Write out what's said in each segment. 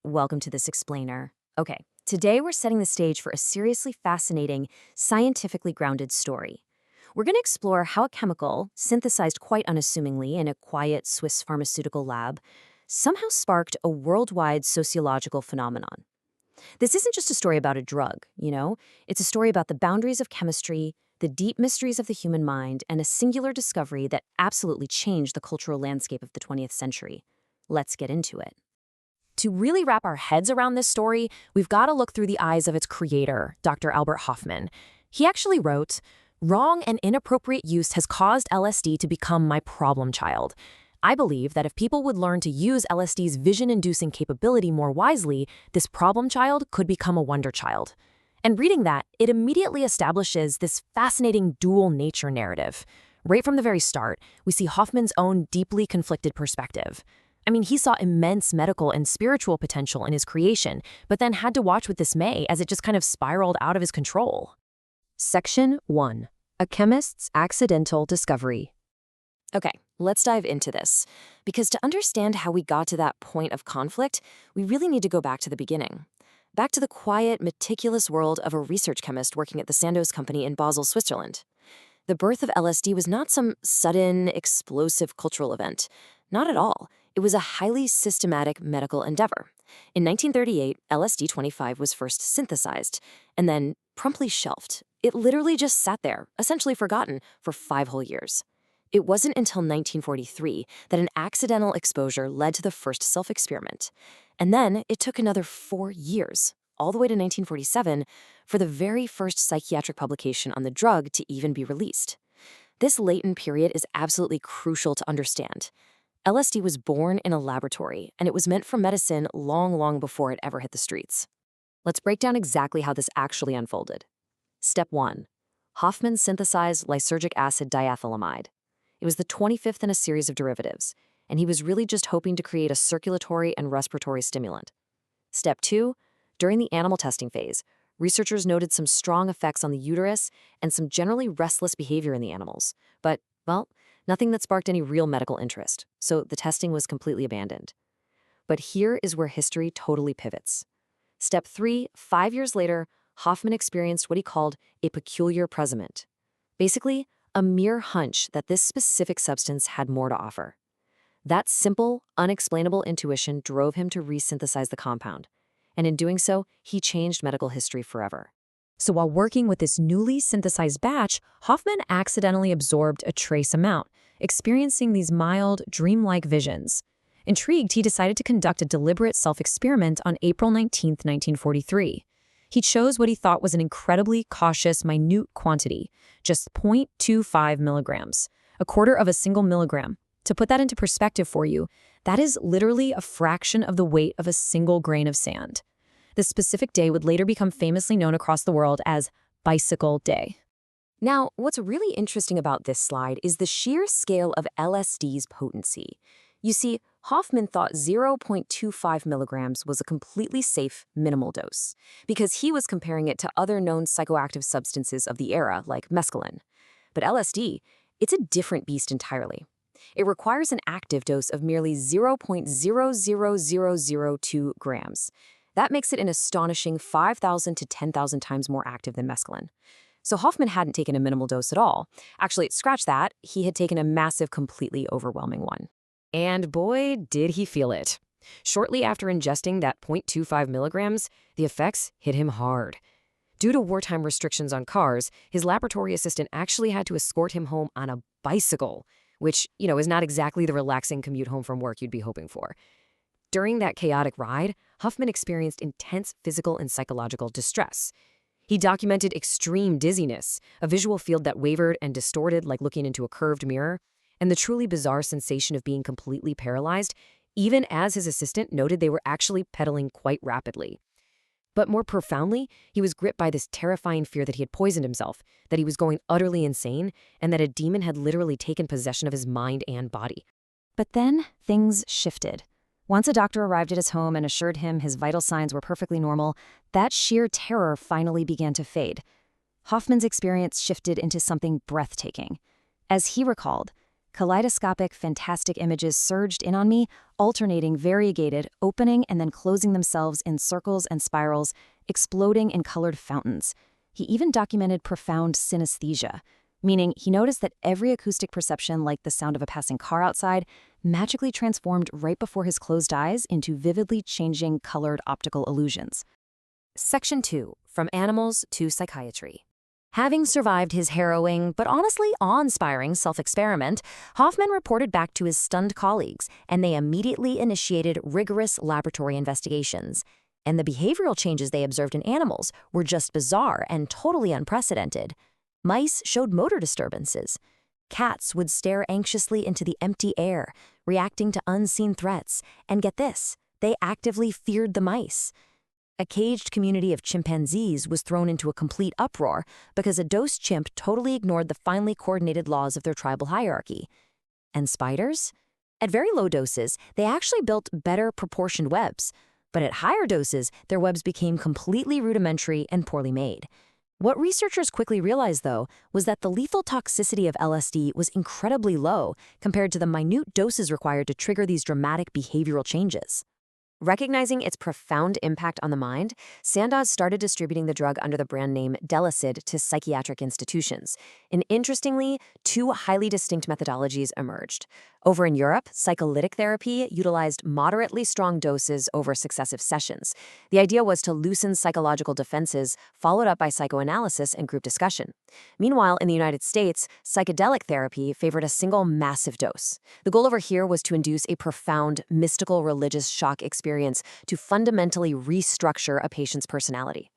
welcome to this explainer. Okay, today we're setting the stage for a seriously fascinating, scientifically grounded story. We're going to explore how a chemical, synthesized quite unassumingly in a quiet Swiss pharmaceutical lab, somehow sparked a worldwide sociological phenomenon. This isn't just a story about a drug, It's a story about the boundaries of chemistry, the deep mysteries of the human mind, and a singular discovery that absolutely changed the cultural landscape of the 20th century. Let's get into it. To really wrap our heads around this story, we've got to look through the eyes of its creator, Dr. Albert Hofmann. He actually wrote, "Wrong and inappropriate use has caused LSD to become my problem child. I believe that if people would learn to use LSD's vision-inducing capability more wisely, this problem child could become a wonder child." And reading that, it immediately establishes this fascinating dual nature narrative. Right from the very start, we see Hofmann's own deeply conflicted perspective. I mean, he saw immense medical and spiritual potential in his creation, but then had to watch with dismay as it just kind of spiraled out of his control. Section 1. A chemist's accidental discovery. Okay, let's dive into this. Because to understand how we got to that point of conflict, we really need to go back to the beginning. Back to the quiet, meticulous world of a research chemist working at the Sandoz company in Basel, Switzerland. The birth of LSD was not some sudden, explosive cultural event. Not at all. It was a highly systematic medical endeavor. In 1938, LSD-25 was first synthesized, and then promptly shelved. It literally just sat there, essentially forgotten, for 5 whole years. It wasn't until 1943 that an accidental exposure led to the first self-experiment. And then it took another 4 years, all the way to 1947, for the very first psychiatric publication on the drug to even be released. This latent period is absolutely crucial to understand. LSD was born in a laboratory, and it was meant for medicine long, long before it ever hit the streets. Let's break down exactly how this actually unfolded. Step 1. Hofmann synthesized lysergic acid diethylamide. It was the 25th in a series of derivatives, and he was really just hoping to create a circulatory and respiratory stimulant. Step 2. During the animal testing phase, researchers noted some strong effects on the uterus and some generally restless behavior in the animals, but, nothing that sparked any real medical interest, so the testing was completely abandoned. But here is where history totally pivots. Step 3, 5 years later, Hofmann experienced what he called a peculiar presentiment. Basically, a mere hunch that this specific substance had more to offer. That simple, unexplainable intuition drove him to resynthesize the compound, and in doing so, he changed medical history forever. So while working with this newly synthesized batch, Hofmann accidentally absorbed a trace amount, experiencing these mild, dreamlike visions. Intrigued, he decided to conduct a deliberate self-experiment on April 19, 1943. He chose what he thought was an incredibly cautious, minute quantity, just 0.25 milligrams, a quarter of a single milligram. To put that into perspective for you, that is literally a fraction of the weight of a single grain of sand. This specific day would later become famously known across the world as Bicycle Day. Now, what's really interesting about this slide is the sheer scale of LSD's potency. You see, Hofmann thought 0.25 milligrams was a completely safe, minimal dose, because he was comparing it to other known psychoactive substances of the era, like mescaline. But LSD, it's a different beast entirely. It requires an active dose of merely 0.00002 grams. That makes it an astonishing 5,000 to 10,000 times more active than mescaline. So Hofmann hadn't taken a minimal dose at all. Actually, scratch that, he had taken a massive, completely overwhelming one. And boy, did he feel it. Shortly after ingesting that 0.25 milligrams, the effects hit him hard. Due to wartime restrictions on cars, his laboratory assistant actually had to escort him home on a bicycle, which, is not exactly the relaxing commute home from work you'd be hoping for. During that chaotic ride, Hofmann experienced intense physical and psychological distress. He documented extreme dizziness, a visual field that wavered and distorted like looking into a curved mirror, and the truly bizarre sensation of being completely paralyzed, even as his assistant noted they were actually pedaling quite rapidly. But more profoundly, he was gripped by this terrifying fear that he had poisoned himself, that he was going utterly insane, and that a demon had literally taken possession of his mind and body. But then things shifted. Once a doctor arrived at his home and assured him his vital signs were perfectly normal, that sheer terror finally began to fade. Hofmann's experience shifted into something breathtaking. As he recalled, Kaleidoscopic, fantastic images surged in on me, alternating variegated, opening and then closing themselves in circles and spirals, exploding in colored fountains. He even documented profound synesthesia, meaning he noticed that every acoustic perception, like the sound of a passing car outside, magically transformed right before his closed eyes into vividly changing colored optical illusions. Section 2. From Animals to Psychiatry. Having survived his harrowing, but honestly awe-inspiring self-experiment, Hoffman reported back to his stunned colleagues, and they immediately initiated rigorous laboratory investigations. And the behavioral changes they observed in animals were just bizarre and totally unprecedented. Mice showed motor disturbances. Cats would stare anxiously into the empty air, reacting to unseen threats. And get this, they actively feared the mice. A caged community of chimpanzees was thrown into a complete uproar because a dosed chimp totally ignored the finely coordinated laws of their tribal hierarchy. And spiders? At very low doses, they actually built better proportioned webs. But at higher doses, their webs became completely rudimentary and poorly made. What researchers quickly realized, though, was that the lethal toxicity of LSD was incredibly low compared to the minute doses required to trigger these dramatic behavioral changes. Recognizing its profound impact on the mind, Sandoz started distributing the drug under the brand name Delicid to psychiatric institutions. And interestingly, two highly distinct methodologies emerged. Over in Europe, psycholytic therapy utilized moderately strong doses over successive sessions. The idea was to loosen psychological defenses, followed up by psychoanalysis and group discussion. Meanwhile, in the United States, psychedelic therapy favored a single massive dose. The goal over here was to induce a profound, mystical religious shock experience to fundamentally restructure a patient's personality.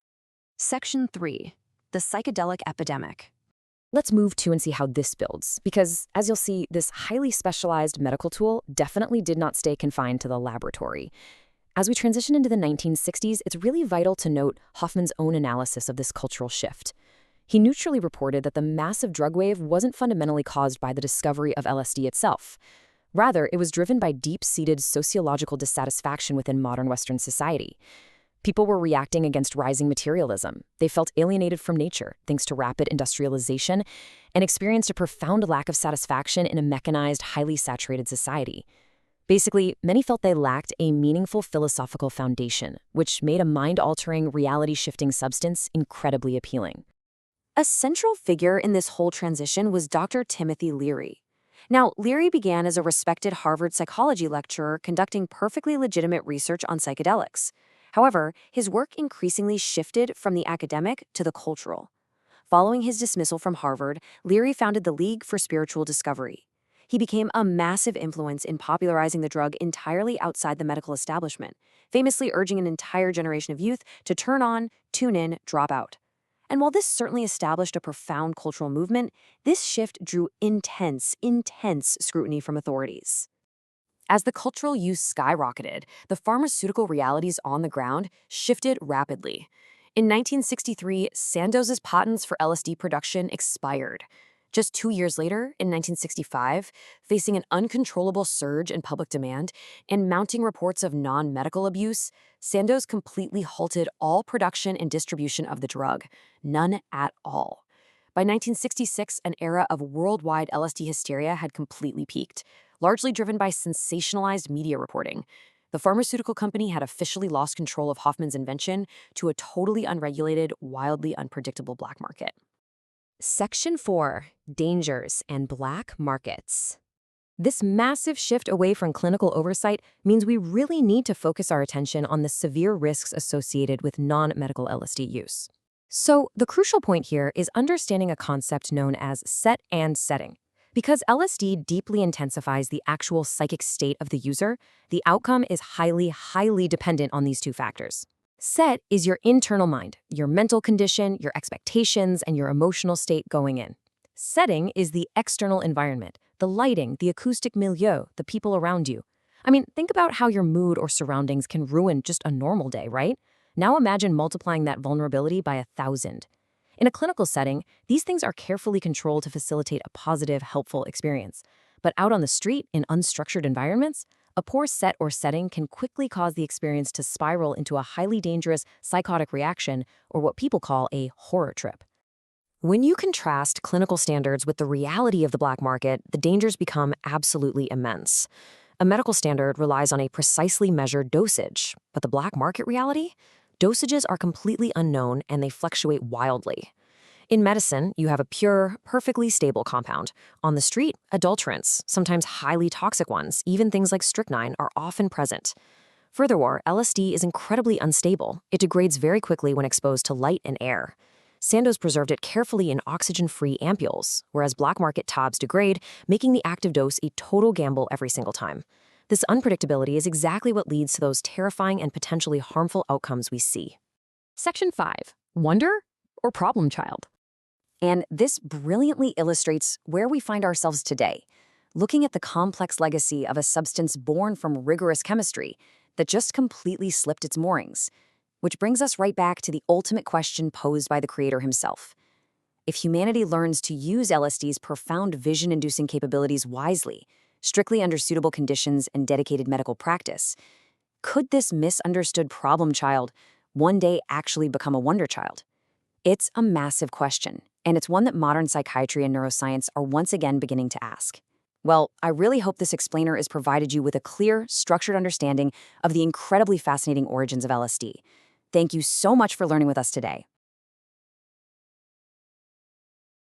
Section 3. The Psychedelic Epidemic. Let's move to and see how this builds, because, as you'll see, this highly specialized medical tool definitely did not stay confined to the laboratory. As we transition into the 1960s, it's really vital to note Hoffman's own analysis of this cultural shift. He neutrally reported that the massive drug wave wasn't fundamentally caused by the discovery of LSD itself. Rather, it was driven by deep-seated sociological dissatisfaction within modern Western society. People were reacting against rising materialism. They felt alienated from nature, thanks to rapid industrialization, and experienced a profound lack of satisfaction in a mechanized, highly saturated society. Basically, many felt they lacked a meaningful philosophical foundation, which made a mind-altering, reality-shifting substance incredibly appealing. A central figure in this whole transition was Dr. Timothy Leary. Now, Leary began as a respected Harvard psychology lecturer conducting perfectly legitimate research on psychedelics. However, his work increasingly shifted from the academic to the cultural. Following his dismissal from Harvard, Leary founded the League for Spiritual Discovery. He became a massive influence in popularizing the drug entirely outside the medical establishment, famously urging an entire generation of youth to turn on, tune in, drop out. And while this certainly established a profound cultural movement, this shift drew intense scrutiny from authorities. As the cultural use skyrocketed, the pharmaceutical realities on the ground shifted rapidly. In 1963, Sandoz's patents for LSD production expired. Just 2 years later, in 1965, facing an uncontrollable surge in public demand and mounting reports of non-medical abuse, Sandoz completely halted all production and distribution of the drug. None at all. By 1966, an era of worldwide LSD hysteria had completely peaked, largely driven by sensationalized media reporting. The pharmaceutical company had officially lost control of Hoffman's invention to a totally unregulated, wildly unpredictable black market. Section 4. Dangers and Black Markets. This massive shift away from clinical oversight means we really need to focus our attention on the severe risks associated with non-medical LSD use. So, the crucial point here is understanding a concept known as set and setting. Because LSD deeply intensifies the actual psychic state of the user, the outcome is highly dependent on these two factors. Set is your internal mind, your mental condition, your expectations, and your emotional state going in. Setting is the external environment, the lighting, the acoustic milieu, the people around you. I mean, think about how your mood or surroundings can ruin just a normal day, right? Now imagine multiplying that vulnerability by 1,000. In a clinical setting, these things are carefully controlled to facilitate a positive, helpful experience. But out on the street, in unstructured environments, a poor set or setting can quickly cause the experience to spiral into a highly dangerous psychotic reaction, or what people call a horror trip. When you contrast clinical standards with the reality of the black market, the dangers become absolutely immense. A medical standard relies on a precisely measured dosage, but the black market reality? Dosages are completely unknown and they fluctuate wildly. In medicine, you have a pure, perfectly stable compound. On the street, adulterants, sometimes highly toxic ones, even things like strychnine, are often present. Furthermore, LSD is incredibly unstable. It degrades very quickly when exposed to light and air. Sandoz preserved it carefully in oxygen-free ampules, whereas black market tabs degrade, making the active dose a total gamble every single time. This unpredictability is exactly what leads to those terrifying and potentially harmful outcomes we see. Section 5. Wonder or Problem Child? And this brilliantly illustrates where we find ourselves today, looking at the complex legacy of a substance born from rigorous chemistry that just completely slipped its moorings. Which brings us right back to the ultimate question posed by the creator himself. If humanity learns to use LSD's profound vision-inducing capabilities wisely, strictly under suitable conditions and dedicated medical practice, could this misunderstood problem child one day actually become a wonder child? It's a massive question, and it's one that modern psychiatry and neuroscience are once again beginning to ask. Well, I really hope this explainer has provided you with a clear, structured understanding of the incredibly fascinating origins of LSD. Thank you so much for learning with us today.